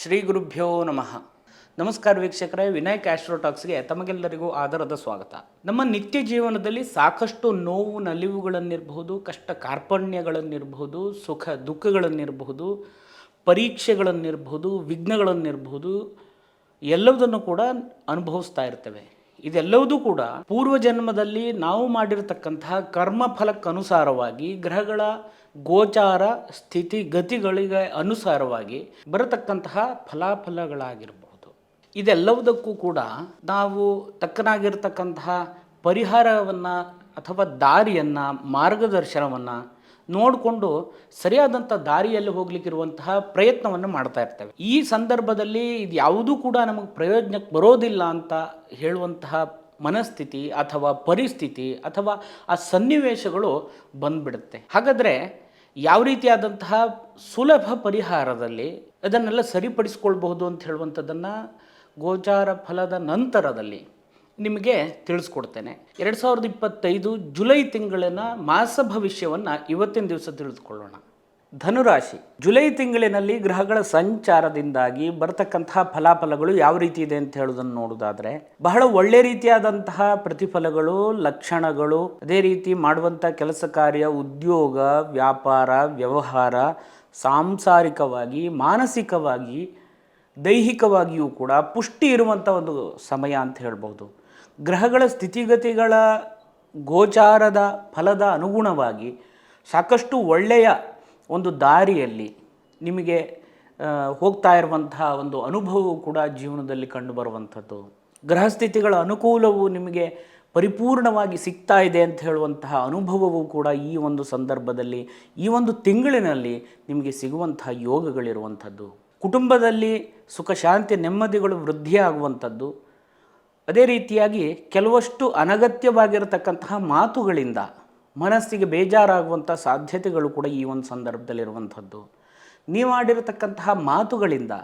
ಶ್ರೀ ಗುರುಭ್ಯೋ ನಮಃ. ನಮಸ್ಕಾರ ವೀಕ್ಷಕರೇ, ವಿನಾಯಕ್ ಆಸ್ಟ್ರೋಟಾಕ್ಸ್ಗೆ ತಮಗೆಲ್ಲರಿಗೂ ಆದರದ ಸ್ವಾಗತ. ನಮ್ಮ ನಿತ್ಯ ಜೀವನದಲ್ಲಿ ಸಾಕಷ್ಟು ನೋವು ನಲಿವುಗಳನ್ನಿರಬಹುದು, ಕಷ್ಟ ಕಾರ್ಪಣ್ಯಗಳನ್ನಿರಬಹುದು, ಸುಖ ದುಃಖಗಳನ್ನಿರಬಹುದು, ಪರೀಕ್ಷೆಗಳನ್ನಿರಬಹುದು, ವಿಘ್ನಗಳನ್ನಿರಬಹುದು, ಎಲ್ಲವುದನ್ನು ಕೂಡ ಅನುಭವಿಸ್ತಾ ಇರ್ತೇವೆ. ಇದೆಲ್ಲವೂ ಕೂಡ ಪೂರ್ವಜನ್ಮದಲ್ಲಿ ನಾವು ಮಾಡಿರತಕ್ಕಂತಹ ಕರ್ಮಫಲಕ್ಕನುಸಾರವಾಗಿ ಗ್ರಹಗಳ ಗೋಚಾರ ಸ್ಥಿತಿಗತಿಗಳಿಗೆ ಅನುಸಾರವಾಗಿ ಬರತಕ್ಕಂತಹ ಫಲಾಫಲಗಳಾಗಿರಬಹುದು. ಇದೆಲ್ಲವುದಕ್ಕೂ ಕೂಡ ನಾವು ತಕ್ಕನಾಗಿರ್ತಕ್ಕಂತಹ ಪರಿಹಾರವನ್ನು ಅಥವಾ ದಾರಿಯನ್ನು, ಮಾರ್ಗದರ್ಶನವನ್ನು ನೋಡಿಕೊಂಡು ಸರಿಯಾದಂಥ ದಾರಿಯಲ್ಲಿ ಹೋಗ್ಲಿಕ್ಕಿರುವಂತಹ ಪ್ರಯತ್ನವನ್ನು ಮಾಡ್ತಾ ಇರ್ತೇವೆ. ಈ ಸಂದರ್ಭದಲ್ಲಿ ಇದು ಯಾವುದೂ ಕೂಡ ನಮಗೆ ಪ್ರಯೋಜನಕ್ಕೆ ಬರೋದಿಲ್ಲ ಅಂತ ಹೇಳುವಂತಹ ಮನಸ್ಥಿತಿ ಅಥವಾ ಪರಿಸ್ಥಿತಿ ಅಥವಾ ಆ ಸನ್ನಿವೇಶಗಳು ಬಂದ್ಬಿಡುತ್ತೆ. ಹಾಗಾದರೆ ಯಾವ ರೀತಿಯಾದಂತಹ ಸುಲಭ ಪರಿಹಾರದಲ್ಲಿ ಅದನ್ನೆಲ್ಲ ಸರಿಪಡಿಸ್ಕೊಳ್ಬಹುದು ಅಂತ ಹೇಳುವಂಥದ್ದನ್ನು ಗೋಚಾರ ಫಲದ ನಂತರದಲ್ಲಿ ನಿಮಗೆ ತಿಳಿಸ್ಕೊಡ್ತೇನೆ. 2025 ಜುಲೈ ತಿಂಗಳಿನ ಮಾಸ ಭವಿಷ್ಯವನ್ನು ಇವತ್ತಿನ ದಿವಸ ತಿಳಿದುಕೊಳ್ಳೋಣ. ಧನುರಾಶಿ, ಜುಲೈ ತಿಂಗಳಿನಲ್ಲಿ ಗ್ರಹಗಳ ಸಂಚಾರದಿಂದಾಗಿ ಬರತಕ್ಕಂತಹ ಫಲಾಫಲಗಳು ಯಾವ ರೀತಿ ಇದೆ ಅಂತ ಹೇಳೋದನ್ನು ನೋಡೋದಾದರೆ, ಬಹಳ ಒಳ್ಳೆ ರೀತಿಯಾದಂತಹ ಪ್ರತಿಫಲಗಳು, ಲಕ್ಷಣಗಳು, ಅದೇ ರೀತಿ ಮಾಡುವಂಥ ಕೆಲಸ ಕಾರ್ಯ, ಉದ್ಯೋಗ, ವ್ಯಾಪಾರ, ವ್ಯವಹಾರ, ಸಾಂಸಾರಿಕವಾಗಿ, ಮಾನಸಿಕವಾಗಿ, ದೈಹಿಕವಾಗಿಯೂ ಕೂಡ ಪುಷ್ಟಿ ಇರುವಂಥ ಒಂದು ಸಮಯ ಅಂತ ಹೇಳ್ಬೋದು. ಗ್ರಹಗಳ ಸ್ಥಿತಿಗತಿಗಳ ಗೋಚಾರದ ಫಲದ ಅನುಗುಣವಾಗಿ ಸಾಕಷ್ಟು ಒಳ್ಳೆಯ ಒಂದು ದಾರಿಯಲ್ಲಿ ನಿಮಗೆ ಹೋಗ್ತಾ ಇರುವಂತಹ ಒಂದು ಅನುಭವವು ಕೂಡ ಜೀವನದಲ್ಲಿ ಕಂಡುಬರುವಂಥದ್ದು. ಗ್ರಹಸ್ಥಿತಿಗಳ ಅನುಕೂಲವು ನಿಮಗೆ ಪರಿಪೂರ್ಣವಾಗಿ ಸಿಗ್ತಾ ಇದೆ ಅಂತ ಹೇಳುವಂತಹ ಅನುಭವವು ಕೂಡ ಈ ಒಂದು ಸಂದರ್ಭದಲ್ಲಿ, ಈ ಒಂದು ತಿಂಗಳಿನಲ್ಲಿ ನಿಮಗೆ ಸಿಗುವಂತಹ ಯೋಗಗಳಿರುವಂಥದ್ದು. ಕುಟುಂಬದಲ್ಲಿ ಸುಖ ಶಾಂತಿ ನೆಮ್ಮದಿಗಳು ವೃದ್ಧಿಯಾಗುವಂಥದ್ದು. ಅದೇ ರೀತಿಯಾಗಿ ಕೆಲವಷ್ಟು ಅನಗತ್ಯವಾಗಿರತಕ್ಕಂತಹ ಮಾತುಗಳಿಂದ ಮನಸ್ಸಿಗೆ ಬೇಜಾರಾಗುವಂಥ ಸಾಧ್ಯತೆಗಳು ಕೂಡ ಈ ಒಂದು ಸಂದರ್ಭದಲ್ಲಿರುವಂಥದ್ದು. ನೀವು ಆಡಿರತಕ್ಕಂತಹ ಮಾತುಗಳಿಂದ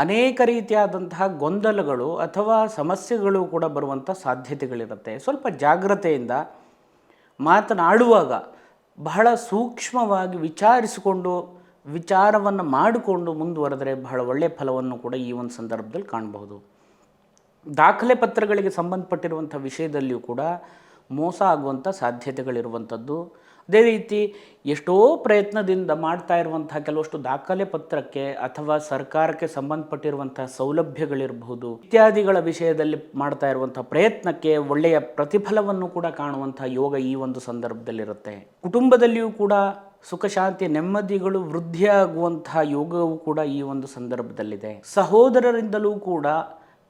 ಅನೇಕ ರೀತಿಯಾದಂತಹ ಗೊಂದಲಗಳು ಅಥವಾ ಸಮಸ್ಯೆಗಳು ಕೂಡ ಬರುವಂಥ ಸಾಧ್ಯತೆಗಳಿರುತ್ತೆ. ಸ್ವಲ್ಪ ಜಾಗ್ರತೆಯಿಂದ ಮಾತನಾಡುವಾಗ ಬಹಳ ಸೂಕ್ಷ್ಮವಾಗಿ ವಿಚಾರವನ್ನು ಮಾಡಿಕೊಂಡು ಮುಂದುವರೆದರೆ ಬಹಳ ಒಳ್ಳೆಯ ಫಲವನ್ನು ಕೂಡ ಈ ಒಂದು ಸಂದರ್ಭದಲ್ಲಿ ಕಾಣಬಹುದು. ದಾಖಲೆ ಪತ್ರಗಳಿಗೆ ಸಂಬಂಧಪಟ್ಟಿರುವಂಥ ವಿಷಯದಲ್ಲಿಯೂ ಕೂಡ ಮೋಸ ಆಗುವಂಥ ಸಾಧ್ಯತೆಗಳಿರುವಂಥದ್ದು. ಅದೇ ರೀತಿ ಎಷ್ಟೋ ಪ್ರಯತ್ನದಿಂದ ಮಾಡ್ತಾ ಇರುವಂಥ ಕೆಲವಷ್ಟು ದಾಖಲೆ ಪತ್ರಕ್ಕೆ ಅಥವಾ ಸರ್ಕಾರಕ್ಕೆ ಸಂಬಂಧಪಟ್ಟಿರುವಂಥ ಸೌಲಭ್ಯಗಳಿರಬಹುದು ಇತ್ಯಾದಿಗಳ ವಿಷಯದಲ್ಲಿ ಮಾಡ್ತಾ ಇರುವಂಥ ಪ್ರಯತ್ನಕ್ಕೆ ಒಳ್ಳೆಯ ಪ್ರತಿಫಲವನ್ನು ಕೂಡ ಕಾಣುವಂಥ ಯೋಗ ಈ ಒಂದು ಸಂದರ್ಭದಲ್ಲಿರುತ್ತೆ. ಕುಟುಂಬದಲ್ಲಿಯೂ ಕೂಡ ಸುಖ ಶಾಂತಿ ನೆಮ್ಮದಿಗಳು ವೃದ್ಧಿಯಾಗುವಂತಹ ಯೋಗವೂ ಕೂಡ ಈ ಒಂದು ಸಂದರ್ಭದಲ್ಲಿದೆ. ಸಹೋದರರಿಂದಲೂ ಕೂಡ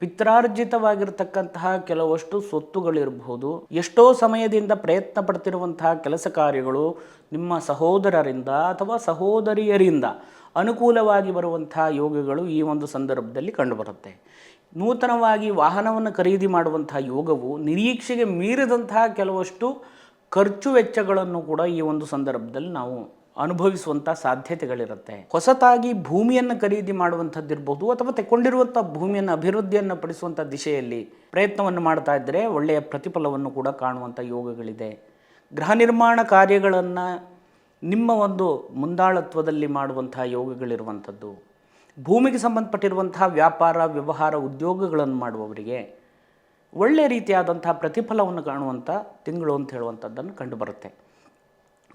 ಪಿತ್ರಾರ್ಜಿತವಾಗಿರ್ತಕ್ಕಂತಹ ಕೆಲವಷ್ಟು ಸ್ವತ್ತುಗಳಿರಬಹುದು. ಎಷ್ಟೋ ಸಮಯದಿಂದ ಪ್ರಯತ್ನ ಪಡ್ತಿರುವಂತಹ ಕೆಲಸ ಕಾರ್ಯಗಳು ನಿಮ್ಮ ಸಹೋದರರಿಂದ ಅಥವಾ ಸಹೋದರಿಯರಿಂದ ಅನುಕೂಲವಾಗಿ ಬರುವಂತಹ ಯೋಗಗಳು ಈ ಒಂದು ಸಂದರ್ಭದಲ್ಲಿ ಕಂಡುಬರುತ್ತೆ. ನೂತನವಾಗಿ ವಾಹನವನ್ನು ಖರೀದಿ ಮಾಡುವಂತಹ ಯೋಗವು ನಿರೀಕ್ಷೆಗೆ ಮೀರಿದಂತಹ ಕೆಲವಷ್ಟು ಖರ್ಚು ವೆಚ್ಚಗಳನ್ನು ಕೂಡ ಈ ಒಂದು ಸಂದರ್ಭದಲ್ಲಿ ನಾವು ಅನುಭವಿಸುವಂಥ ಸಾಧ್ಯತೆಗಳಿರುತ್ತೆ. ಹೊಸತಾಗಿ ಭೂಮಿಯನ್ನು ಖರೀದಿ ಮಾಡುವಂಥದ್ದಿರ್ಬೋದು ಅಥವಾ ತೆಕ್ಕೊಂಡಿರುವಂಥ ಭೂಮಿಯನ್ನು ಅಭಿವೃದ್ಧಿಯನ್ನು ಪಡಿಸುವಂಥ ದಿಶೆಯಲ್ಲಿ ಪ್ರಯತ್ನವನ್ನು ಮಾಡ್ತಾ ಇದ್ದರೆ ಒಳ್ಳೆಯ ಪ್ರತಿಫಲವನ್ನು ಕೂಡ ಕಾಣುವಂಥ ಯೋಗಗಳಿದೆ. ಗೃಹ ನಿರ್ಮಾಣ ಕಾರ್ಯಗಳನ್ನು ನಿಮ್ಮ ಒಂದು ಮುಂದಾಳತ್ವದಲ್ಲಿ ಮಾಡುವಂಥ ಯೋಗಗಳಿರುವಂಥದ್ದು. ಭೂಮಿಗೆ ಸಂಬಂಧಪಟ್ಟಿರುವಂತಹ ವ್ಯಾಪಾರ, ವ್ಯವಹಾರ, ಉದ್ಯೋಗಗಳನ್ನು ಮಾಡುವವರಿಗೆ ಒಳ್ಳೆಯ ರೀತಿಯಾದಂಥ ಪ್ರತಿಫಲವನ್ನು ಕಾಣುವಂಥ ತಿಂಗಳು ಅಂತ ಹೇಳುವಂಥದ್ದನ್ನು ಕಂಡುಬರುತ್ತೆ.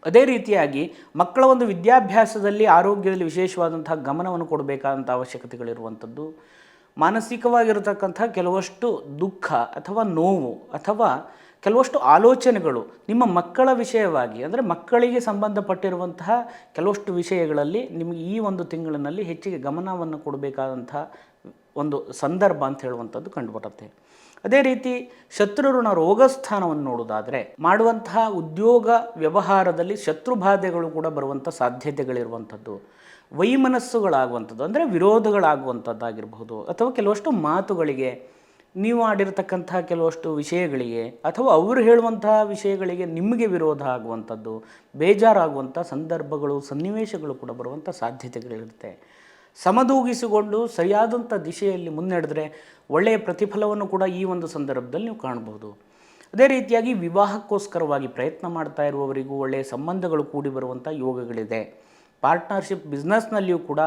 ಅದೇ ರೀತಿಯಾಗಿ ಮಕ್ಕಳ ಒಂದು ವಿದ್ಯಾಭ್ಯಾಸದಲ್ಲಿ, ಆರೋಗ್ಯದಲ್ಲಿ ವಿಶೇಷವಾದಂತಹ ಗಮನವನ್ನು ಕೊಡಬೇಕಾದಂಥ ಅವಶ್ಯಕತೆಗಳಿರುವಂಥದ್ದು. ಮಾನಸಿಕವಾಗಿರತಕ್ಕಂಥ ಕೆಲವಷ್ಟು ದುಃಖ ಅಥವಾ ನೋವು ಅಥವಾ ಕೆಲವಷ್ಟು ಆಲೋಚನೆಗಳು ನಿಮ್ಮ ಮಕ್ಕಳ ವಿಷಯವಾಗಿ, ಅಂದರೆ ಮಕ್ಕಳಿಗೆ ಸಂಬಂಧಪಟ್ಟಿರುವಂತಹ ಕೆಲವಷ್ಟು ವಿಷಯಗಳಲ್ಲಿ ನಿಮಗೆ ಈ ಒಂದು ತಿಂಗಳಿನಲ್ಲಿ ಹೆಚ್ಚಿಗೆ ಗಮನವನ್ನು ಕೊಡಬೇಕಾದಂಥ ಒಂದು ಸಂದರ್ಭ ಅಂತ ಹೇಳುವಂಥದ್ದು ಕಂಡುಬರುತ್ತೆ. ಅದೇ ರೀತಿ ಶತ್ರುಋಣ ರೋಗಸ್ಥಾನವನ್ನು ನೋಡೋದಾದರೆ ಮಾಡುವಂತಹ ಉದ್ಯೋಗ ವ್ಯವಹಾರದಲ್ಲಿ ಶತ್ರುಬಾಧೆಗಳು ಕೂಡ ಬರುವಂಥ ಸಾಧ್ಯತೆಗಳಿರುವಂಥದ್ದು. ವೈಮನಸ್ಸುಗಳಾಗುವಂಥದ್ದು, ಅಂದರೆ ವಿರೋಧಗಳಾಗುವಂಥದ್ದಾಗಿರ್ಬೋದು ಅಥವಾ ಕೆಲವಷ್ಟು ಮಾತುಗಳಿಗೆ, ನೀವು ಆಡಿರತಕ್ಕಂಥ ಕೆಲವಷ್ಟು ವಿಷಯಗಳಿಗೆ ಅಥವಾ ಅವರು ಹೇಳುವಂತಹ ವಿಷಯಗಳಿಗೆ ನಿಮಗೆ ವಿರೋಧ ಆಗುವಂಥದ್ದು, ಬೇಜಾರಾಗುವಂಥ ಸಂದರ್ಭಗಳು, ಸನ್ನಿವೇಶಗಳು ಕೂಡ ಬರುವಂಥ ಸಾಧ್ಯತೆಗಳಿರುತ್ತೆ. ಸಮದೂಗಿಸಿಕೊಂಡು ಸರಿಯಾದಂಥ ದಿಶೆಯಲ್ಲಿ ಮುನ್ನಡೆದರೆ ಒಳ್ಳೆಯ ಪ್ರತಿಫಲವನ್ನು ಕೂಡ ಈ ಒಂದು ಸಂದರ್ಭದಲ್ಲಿ ನೀವು ಕಾಣಬಹುದು. ಅದೇ ರೀತಿಯಾಗಿ ವಿವಾಹಕ್ಕೋಸ್ಕರವಾಗಿ ಪ್ರಯತ್ನ ಮಾಡ್ತಾ ಇರುವವರಿಗೂ ಒಳ್ಳೆಯ ಸಂಬಂಧಗಳು ಕೂಡಿ ಬರುವಂಥ ಯೋಗಗಳಿದೆ. ಪಾರ್ಟ್ನರ್ಶಿಪ್ ಬಿಸ್ನೆಸ್ನಲ್ಲಿಯೂ ಕೂಡ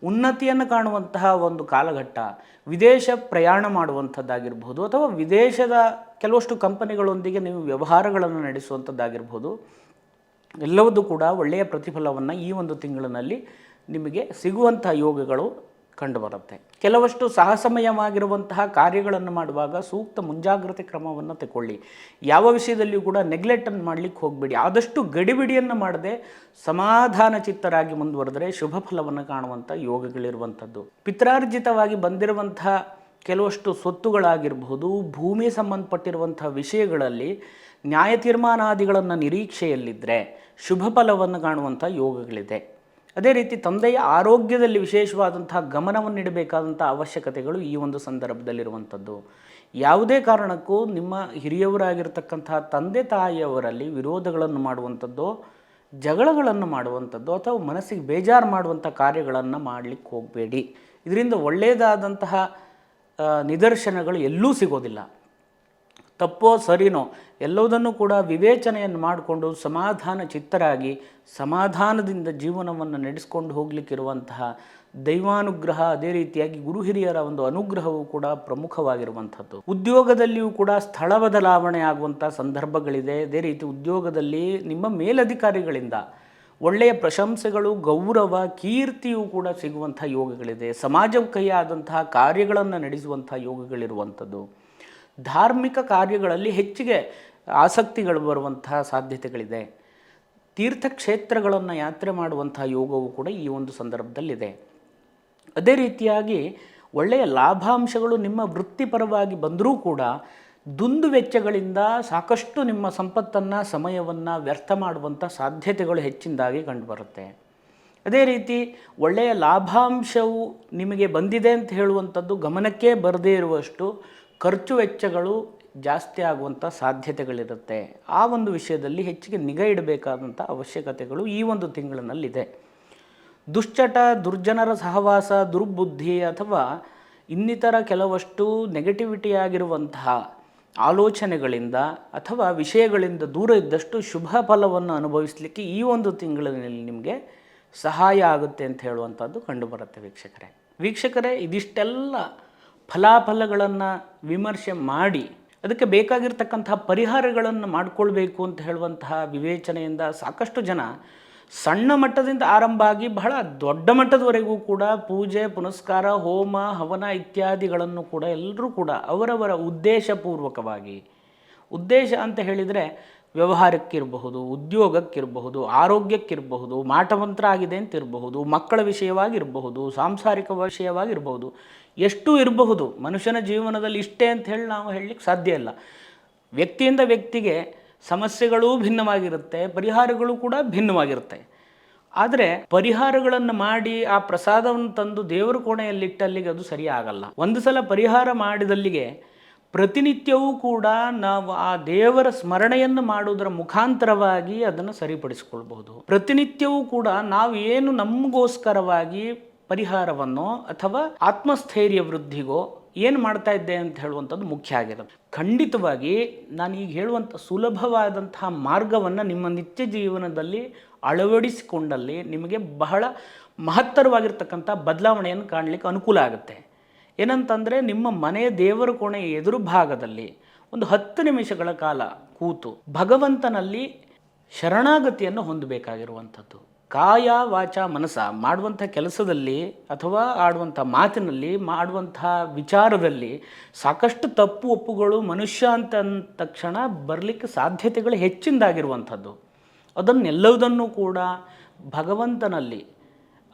ಉನ್ನತಿಯನ್ನು ಕಾಣುವಂತಹ ಒಂದು ಕಾಲಘಟ್ಟ, ವಿದೇಶ ಪ್ರಯಾಣ ಮಾಡುವಂಥದ್ದಾಗಿರ್ಬೋದು ಅಥವಾ ವಿದೇಶದ ಕೆಲವಷ್ಟು ಕಂಪನಿಗಳೊಂದಿಗೆ ನೀವು ವ್ಯವಹಾರಗಳನ್ನು ನಡೆಸುವಂಥದ್ದಾಗಿರ್ಬೋದು, ಎಲ್ಲವೂ ಕೂಡ ಒಳ್ಳೆಯ ಪ್ರತಿಫಲವನ್ನು ಈ ಒಂದು ತಿಂಗಳಿನಲ್ಲಿ ನಿಮಗೆ ಸಿಗುವಂಥ ಯೋಗಗಳು ಕಂಡುಬರುತ್ತೆ. ಕೆಲವಷ್ಟು ಸಾಹಸಮಯವಾಗಿರುವಂತಹ ಕಾರ್ಯಗಳನ್ನು ಮಾಡುವಾಗ ಸೂಕ್ತ ಮುಂಜಾಗ್ರತೆ ಕ್ರಮವನ್ನು ತಗೊಳ್ಳಿ. ಯಾವ ವಿಷಯದಲ್ಲಿಯೂ ಕೂಡ ನೆಗ್ಲೆಕ್ಟನ್ನು ಮಾಡಲಿಕ್ಕೆ ಹೋಗಬೇಡಿ. ಆದಷ್ಟು ಗಡಿಬಿಡಿಯನ್ನು ಮಾಡದೆ ಸಮಾಧಾನ ಚಿತ್ತರಾಗಿ ಮುಂದುವರೆದರೆ ಶುಭ ಫಲವನ್ನು ಕಾಣುವಂಥ ಯೋಗಗಳಿರುವಂಥದ್ದು. ಪಿತ್ರಾರ್ಜಿತವಾಗಿ ಬಂದಿರುವಂತಹ ಕೆಲವಷ್ಟು ಸ್ವತ್ತುಗಳಾಗಿರಬಹುದು, ಭೂಮಿ ಸಂಬಂಧಪಟ್ಟಿರುವಂಥ ವಿಷಯಗಳಲ್ಲಿ ನ್ಯಾಯ ತೀರ್ಮಾನಾದಿಗಳನ್ನು ನಿರೀಕ್ಷೆಯಲ್ಲಿದ್ದರೆ ಶುಭ ಫಲವನ್ನು ಕಾಣುವಂಥ ಯೋಗಗಳಿದೆ. ಅದೇ ರೀತಿ ತಂದೆಯ ಆರೋಗ್ಯದಲ್ಲಿ ವಿಶೇಷವಾದಂಥ ಗಮನವನ್ನು ನೀಡಬೇಕಾದಂಥ ಅವಶ್ಯಕತೆಗಳು ಈ ಒಂದು ಸಂದರ್ಭದಲ್ಲಿರುವಂಥದ್ದು. ಯಾವುದೇ ಕಾರಣಕ್ಕೂ ನಿಮ್ಮ ಹಿರಿಯವರಾಗಿರ್ತಕ್ಕಂಥ ತಂದೆ ತಾಯಿಯವರಲ್ಲಿ ವಿರೋಧಗಳನ್ನು ಮಾಡುವಂಥದ್ದು, ಜಗಳಗಳನ್ನು ಮಾಡುವಂಥದ್ದು ಅಥವಾ ಮನಸ್ಸಿಗೆ ಬೇಜಾರು ಮಾಡುವಂಥ ಕಾರ್ಯಗಳನ್ನು ಮಾಡಲಿಕ್ಕೆ ಹೋಗಬೇಡಿ. ಇದರಿಂದ ಒಳ್ಳೆಯದಾದಂತಹ ನಿದರ್ಶನಗಳು ಎಲ್ಲೂ ಸಿಗೋದಿಲ್ಲ. ತಪ್ಪೋ ಸರಿನೋ ಎಲ್ಲವುದನ್ನು ಕೂಡ ವಿವೇಚನೆಯನ್ನು ಮಾಡಿಕೊಂಡು ಸಮಾಧಾನ ಚಿತ್ತರಾಗಿ ಸಮಾಧಾನದಿಂದ ಜೀವನವನ್ನು ನಡೆಸ್ಕೊಂಡು ಹೋಗಲಿಕ್ಕಿರುವಂತಹ ದೈವಾನುಗ್ರಹ, ಅದೇ ರೀತಿಯಾಗಿ ಗುರು ಹಿರಿಯರ ಒಂದು ಅನುಗ್ರಹವೂ ಕೂಡ ಪ್ರಮುಖವಾಗಿರುವಂಥದ್ದು. ಉದ್ಯೋಗದಲ್ಲಿಯೂ ಕೂಡ ಸ್ಥಳ ಬದಲಾವಣೆ ಆಗುವಂಥ ಸಂದರ್ಭಗಳಿದೆ. ಅದೇ ರೀತಿ ಉದ್ಯೋಗದಲ್ಲಿ ನಿಮ್ಮ ಮೇಲಧಿಕಾರಿಗಳಿಂದ ಒಳ್ಳೆಯ ಪ್ರಶಂಸೆಗಳು, ಗೌರವ, ಕೀರ್ತಿಯೂ ಕೂಡ ಸಿಗುವಂಥ ಯೋಗಗಳಿದೆ. ಸಮಾಜಕ್ಕೆ ಆದಂತಹ ಕಾರ್ಯಗಳನ್ನು ನಡೆಸುವಂಥ ಯೋಗಗಳಿರುವಂಥದ್ದು. ಧಾರ್ಮಿಕ ಕಾರ್ಯಗಳಲ್ಲಿ ಹೆಚ್ಚಿಗೆ ಆಸಕ್ತಿಗಳು ಬರುವಂತಹ ಸಾಧ್ಯತೆಗಳಿದೆ. ತೀರ್ಥಕ್ಷೇತ್ರಗಳನ್ನು ಯಾತ್ರೆ ಮಾಡುವಂಥ ಯೋಗವು ಕೂಡ ಈ ಒಂದು ಸಂದರ್ಭದಲ್ಲಿದೆ. ಅದೇ ರೀತಿಯಾಗಿ ಒಳ್ಳೆಯ ಲಾಭಾಂಶಗಳು ನಿಮ್ಮ ವೃತ್ತಿಪರವಾಗಿ ಬಂದರೂ ಕೂಡ ದುಂದು ವೆಚ್ಚಗಳಿಂದ ಸಾಕಷ್ಟು ನಿಮ್ಮ ಸಂಪತ್ತನ್ನು, ಸಮಯವನ್ನು ವ್ಯರ್ಥ ಮಾಡುವಂಥ ಸಾಧ್ಯತೆಗಳು ಹೆಚ್ಚಿನದಾಗಿ ಕಂಡುಬರುತ್ತೆ. ಅದೇ ರೀತಿ ಒಳ್ಳೆಯ ಲಾಭಾಂಶವು ನಿಮಗೆ ಬಂದಿದೆ ಅಂತ ಹೇಳುವಂಥದ್ದು ಗಮನಕ್ಕೆ ಬರದೇ ಇರುವಷ್ಟು ಖರ್ಚು ವೆಚ್ಚಗಳು ಜಾಸ್ತಿ ಆಗುವಂಥ ಸಾಧ್ಯತೆಗಳಿರುತ್ತೆ. ಆ ಒಂದು ವಿಷಯದಲ್ಲಿ ಹೆಚ್ಚಿಗೆ ನಿಗಾ ಇಡಬೇಕಾದಂಥ ಅವಶ್ಯಕತೆಗಳು ಈ ಒಂದು ತಿಂಗಳಿನಲ್ಲಿದೆ. ದುಶ್ಚಟ, ದುರ್ಜನರ ಸಹವಾಸ, ದುರ್ಬುದ್ಧಿ ಅಥವಾ ಇನ್ನಿತರ ಕೆಲವಷ್ಟು ನೆಗೆಟಿವಿಟಿ ಆಗಿರುವಂತಹ ಆಲೋಚನೆಗಳಿಂದ ಅಥವಾ ವಿಷಯಗಳಿಂದ ದೂರ ಇದ್ದಷ್ಟು ಶುಭ ಫಲವನ್ನು ಅನುಭವಿಸಲಿಕ್ಕೆ ಈ ಒಂದು ತಿಂಗಳಿನಲ್ಲಿ ನಿಮಗೆ ಸಹಾಯ ಆಗುತ್ತೆ ಅಂತ ಹೇಳುವಂಥದ್ದು ಕಂಡುಬರುತ್ತೆ. ವೀಕ್ಷಕರೇ, ಇದಿಷ್ಟೆಲ್ಲ ಫಲಾಫಲಗಳನ್ನು ವಿಮರ್ಶೆ ಮಾಡಿ ಅದಕ್ಕೆ ಬೇಕಾಗಿರ್ತಕ್ಕಂತಹ ಪರಿಹಾರಗಳನ್ನು ಮಾಡಿಕೊಳ್ಬೇಕು ಅಂತ ಹೇಳುವಂತಹ ವಿವೇಚನೆಯಿಂದ ಸಾಕಷ್ಟು ಜನ ಸಣ್ಣ ಮಟ್ಟದಿಂದ ಆರಂಭ ಆಗಿ ಬಹಳ ದೊಡ್ಡ ಮಟ್ಟದವರೆಗೂ ಕೂಡ ಪೂಜೆ, ಪುನಸ್ಕಾರ, ಹೋಮ, ಹವನ ಇತ್ಯಾದಿಗಳನ್ನು ಕೂಡ ಎಲ್ಲರೂ ಕೂಡ ಅವರವರ ಉದ್ದೇಶಪೂರ್ವಕವಾಗಿ, ಉದ್ದೇಶ ಅಂತ ಹೇಳಿದರೆ ವ್ಯವಹಾರಕ್ಕಿರಬಹುದು, ಉದ್ಯೋಗಕ್ಕಿರಬಹುದು, ಆರೋಗ್ಯಕ್ಕಿರಬಹುದು, ಮಾಟಮಂತ್ರ ಆಗಿದೆ ಅಂತಿರಬಹುದು, ಮಕ್ಕಳ ವಿಷಯವಾಗಿರಬಹುದು, ಸಾಂಸಾರಿಕ ವಿಷಯವಾಗಿರಬಹುದು, ಎಷ್ಟು ಇರಬಹುದು. ಮನುಷ್ಯನ ಜೀವನದಲ್ಲಿ ಇಷ್ಟೇ ಅಂತ ಹೇಳಿ ನಾವು ಹೇಳಲಿಕ್ಕೆ ಸಾಧ್ಯ ಇಲ್ಲ. ವ್ಯಕ್ತಿಯಿಂದ ವ್ಯಕ್ತಿಗೆ ಸಮಸ್ಯೆಗಳೂ ಭಿನ್ನವಾಗಿರುತ್ತೆ, ಪರಿಹಾರಗಳು ಕೂಡ ಭಿನ್ನವಾಗಿರುತ್ತೆ. ಆದರೆ ಪರಿಹಾರಗಳನ್ನು ಮಾಡಿ ಆ ಪ್ರಸಾದವನ್ನು ತಂದು ದೇವರ ಕೋಣೆಯಲ್ಲಿಟ್ಟಲ್ಲಿಗೆ ಅದು ಸರಿ ಆಗಲ್ಲ. ಒಂದು ಸಲ ಪರಿಹಾರ ಮಾಡಿದಲ್ಲಿಗೆ ಪ್ರತಿನಿತ್ಯವೂ ಕೂಡ ನಾವು ಆ ದೇವರ ಸ್ಮರಣೆಯನ್ನು ಮಾಡುವುದರ ಮುಖಾಂತರವಾಗಿ ಅದನ್ನು ಸರಿಪಡಿಸಿಕೊಳ್ಬಹುದು. ಪ್ರತಿನಿತ್ಯವೂ ಕೂಡ ನಾವು ಏನು ನಮಗೋಸ್ಕರವಾಗಿ ಪರಿಹಾರವನ್ನು ಅಥವಾ ಆತ್ಮಸ್ಥೈರ್ಯ ವೃದ್ಧಿಗೋ ಏನು ಮಾಡ್ತಾ ಇದ್ದೆ ಅಂತ ಹೇಳುವಂಥದ್ದು ಮುಖ್ಯ ಆಗಿರೋದು. ಖಂಡಿತವಾಗಿ ನಾನು ಈಗ ಹೇಳುವಂಥ ಸುಲಭವಾದಂತಹ ಮಾರ್ಗವನ್ನು ನಿಮ್ಮ ನಿತ್ಯ ಜೀವನದಲ್ಲಿ ಅಳವಡಿಸಿಕೊಂಡಲ್ಲಿ ನಿಮಗೆ ಬಹಳ ಮಹತ್ತರವಾಗಿರ್ತಕ್ಕಂಥ ಬದಲಾವಣೆಯನ್ನು ಕಾಣಲಿಕ್ಕೆ ಅನುಕೂಲ ಆಗುತ್ತೆ. ಏನಂತಂದರೆ, ನಿಮ್ಮ ಮನೆಯ ದೇವರ ಕೋಣೆಯ ಎದುರು ಭಾಗದಲ್ಲಿ ಒಂದು 10 ನಿಮಿಷಗಳ ಕಾಲ ಕೂತು ಭಗವಂತನಲ್ಲಿ ಶರಣಾಗತಿಯನ್ನು ಹೊಂದಬೇಕಾಗಿರುವಂಥದ್ದು. ಕಾಯ, ವಾಚ, ಮನಸ ಮಾಡುವಂಥ ಕೆಲಸದಲ್ಲಿ ಅಥವಾ ಆಡುವಂಥ ಮಾತಿನಲ್ಲಿ, ಮಾಡುವಂಥ ವಿಚಾರದಲ್ಲಿ ಸಾಕಷ್ಟು ತಪ್ಪು ಒಪ್ಪುಗಳು ಮನುಷ್ಯ ಅಂತ ಅಂದ ತಕ್ಷಣ ಬರಲಿಕ್ಕೆ ಸಾಧ್ಯತೆಗಳು ಹೆಚ್ಚಿನದಾಗಿರುವಂಥದ್ದು. ಅದನ್ನೆಲ್ಲವುದನ್ನು ಕೂಡ ಭಗವಂತನಲ್ಲಿ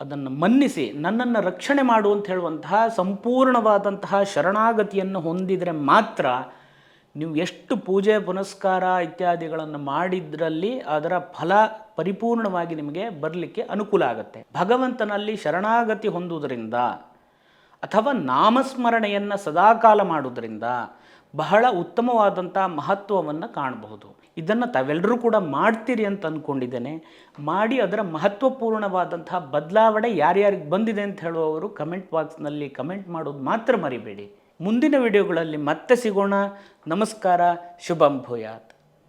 ಅದನ್ನು ಮನ್ನಿಸಿ ನನ್ನನ್ನು ರಕ್ಷಣೆ ಮಾಡು ಅಂತ ಹೇಳುವಂತಹ ಸಂಪೂರ್ಣವಾದಂತಹ ಶರಣಾಗತಿಯನ್ನು ಹೊಂದಿದರೆ ಮಾತ್ರ ನೀವು ಎಷ್ಟು ಪೂಜೆ, ಪುನಸ್ಕಾರ ಇತ್ಯಾದಿಗಳನ್ನು ಮಾಡಿದ್ರಲ್ಲಿ ಅದರ ಫಲ ಪರಿಪೂರ್ಣವಾಗಿ ನಿಮಗೆ ಬರಲಿಕ್ಕೆ ಅನುಕೂಲ ಆಗುತ್ತೆ. ಭಗವಂತನಲ್ಲಿ ಶರಣಾಗತಿ ಹೊಂದುವುದರಿಂದ ಅಥವಾ ನಾಮಸ್ಮರಣೆಯನ್ನು ಸದಾಕಾಲ ಮಾಡುವುದರಿಂದ ಬಹಳ ಉತ್ತಮವಾದಂಥ ಮಹತ್ವವನ್ನು ಕಾಣಬಹುದು. ಇದನ್ನು ತಾವೆಲ್ಲರೂ ಕೂಡ ಮಾಡ್ತೀರಿ ಅಂತ ಅಂದ್ಕೊಂಡಿದ್ದೇನೆ. ಮಾಡಿ ಅದರ ಮಹತ್ವಪೂರ್ಣವಾದಂತಹ ಬದಲಾವಣೆ ಯಾರ್ಯಾರಿಗೆ ಬಂದಿದೆ ಅಂತ ಹೇಳುವವರು ಕಮೆಂಟ್ ಬಾಕ್ಸ್ನಲ್ಲಿ ಕಮೆಂಟ್ ಮಾಡೋದು ಮಾತ್ರ ಮರಿಬೇಡಿ. ಮುಂದಿನ ವಿಡಿಯೋಗಳಲ್ಲಿ ಮತ್ತೆ ಸಿಗೋಣ. ನಮಸ್ಕಾರ. ಶುಭಂ ಭೂಯಾತ್.